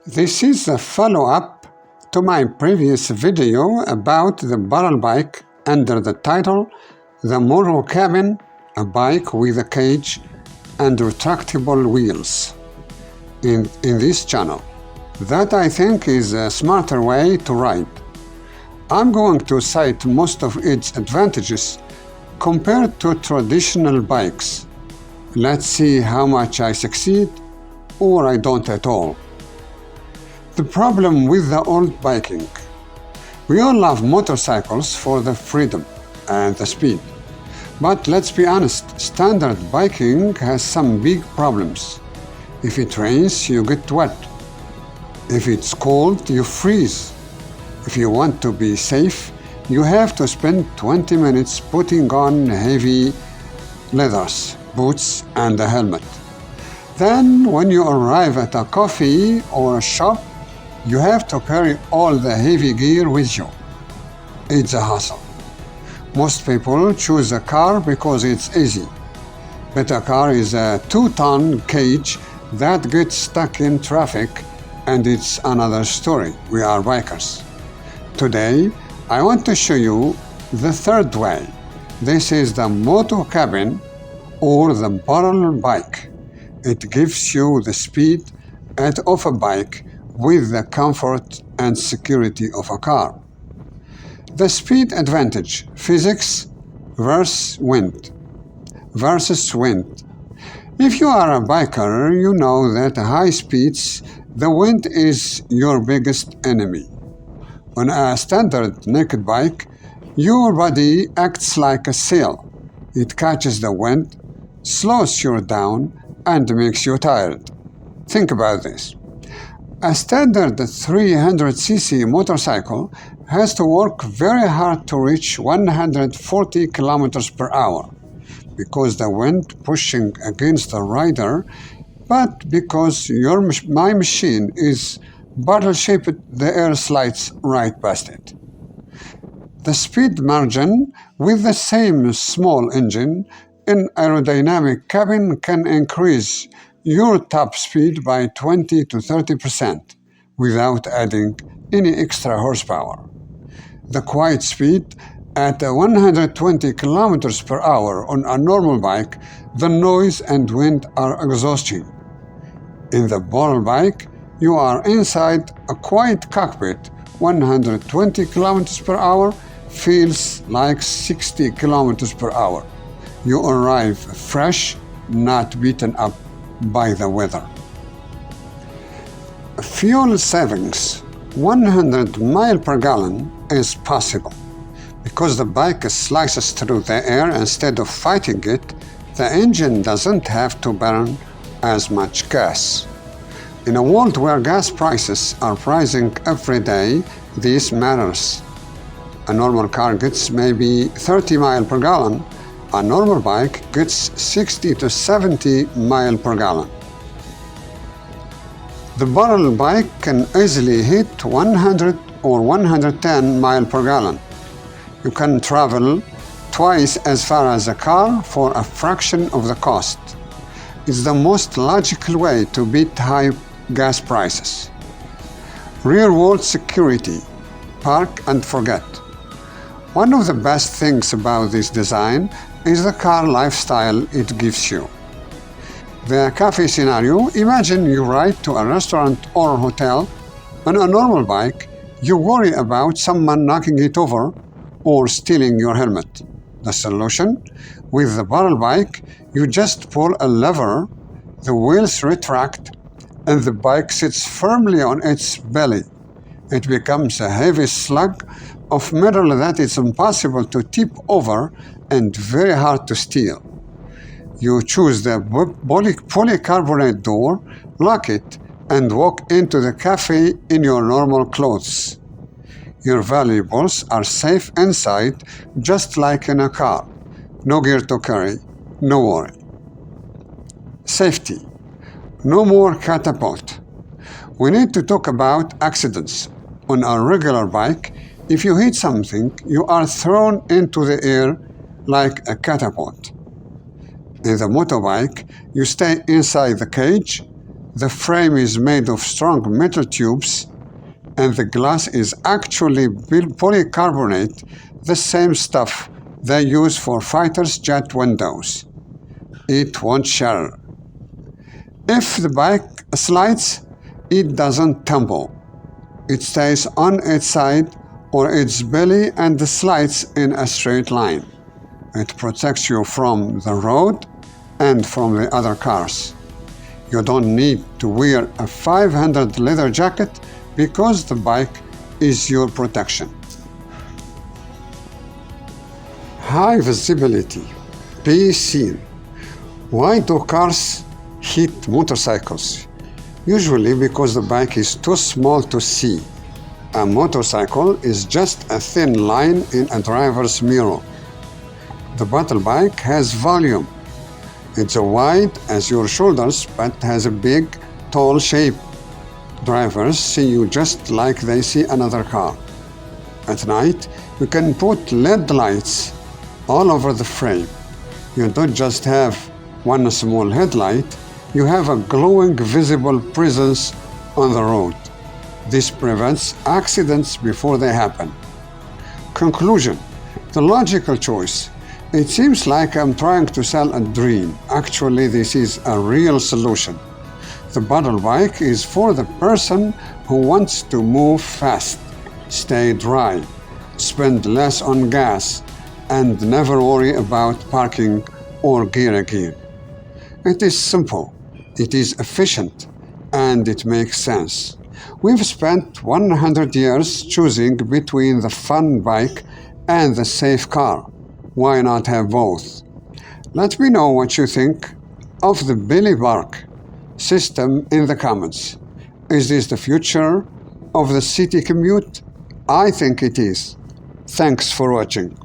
This is a follow-up to my previous video about the barrel bike under the title The Moto-Cabin, a bike with a cage and retractable wheels in this channel. That I think is a smarter way to ride. I'm going to cite most of its advantages compared to traditional bikes. Let's see how much I succeed or I don't at all. The problem with the old biking. We all love motorcycles for the freedom and the speed. But let's be honest, standard biking has some big problems. If it rains, you get wet. If it's cold, you freeze. If you want to be safe, you have to spend 20 minutes putting on heavy leathers, boots, and a helmet. Then, when you arrive at a coffee or a shop, you have to carry all the heavy gear with you. It's a hassle. Most people choose a car because it's easy. But a car is a 2-ton cage that gets stuck in traffic, and it's another story. We are bikers. Today, I want to show you the third way. This is the moto-cabin or the barrel bike. It gives you the speed of a bike with the comfort and security of a car. The speed advantage, physics versus wind. If you are a biker, you know that at high speeds, the wind is your biggest enemy. On a standard naked bike, your body acts like a sail. It catches the wind, slows you down, and makes you tired. Think about this. A standard 300cc motorcycle has to work very hard to reach 140 kilometers per hour because the wind pushing against the rider, but because my machine is barrel-shaped, the air slides right past it. The speed margin with the same small engine in aerodynamic cabin can increase your top speed by 20 to 30% without adding any extra horsepower. The quiet speed at 120 kilometers per hour on a normal bike, the noise and wind are exhausting. In the barrel bike, you are inside a quiet cockpit. 120 kilometers per hour feels like 60 kilometers per hour. You arrive fresh, not beaten up by the weather. Fuel savings, 100 miles per gallon is possible. Because the bike slices through the air instead of fighting it, the engine doesn't have to burn as much gas. In a world where gas prices are rising every day, this matters. A normal car gets maybe 30 miles per gallon. A normal bike gets 60 to 70 miles per gallon. The barrel bike can easily hit 100 or 110 miles per gallon. You can travel twice as far as a car for a fraction of the cost. It's the most logical way to beat high gas prices. Rear-wheel security, park and forget. One of the best things about this design is the car lifestyle it gives you. The cafe scenario, imagine you ride to a restaurant or a hotel. On a normal bike, you worry about someone knocking it over or stealing your helmet. The solution? With the barrel bike, you just pull a lever, the wheels retract, and the bike sits firmly on its belly. It becomes a heavy slug of metal that is impossible to tip over and very hard to steal. You choose the polycarbonate door, lock it, and walk into the cafe in your normal clothes. Your valuables are safe inside, just like in a car. No gear to carry, no worry. Safety. No more catapult. We need to talk about accidents. On a regular bike, if you hit something, you are thrown into the air like a catapult. In the motorbike, you stay inside the cage. The frame is made of strong metal tubes, and the glass is actually polycarbonate, the same stuff they use for fighters' jet windows. It won't shatter. If the bike slides, it doesn't tumble. It stays on its side or its belly and slides in a straight line. It protects you from the road and from the other cars. You don't need to wear a 500 leather jacket because the bike is your protection. High visibility. Be seen. Why do cars hit motorcycles? Usually because the bike is too small to see. A motorcycle is just a thin line in a driver's mirror. The battle bike has volume. It's wide as your shoulders but has a big, tall shape. Drivers see you just like they see another car. At night, you can put LED lights all over the frame. You don't just have one small headlight, you have a glowing visible presence on the road. This prevents accidents before they happen. Conclusion. The logical choice. It seems like I'm trying to sell a dream. Actually, this is a real solution. The battle bike is for the person who wants to move fast, stay dry, spend less on gas, and never worry about parking or gear again. It is simple, it is efficient, and it makes sense. We've spent 100 years choosing between the fun bike and the safe car. Why not have both? Let me know what you think of the Billy Bark system in the comments. Is this the future of the city commute? I think it is. Thanks for watching.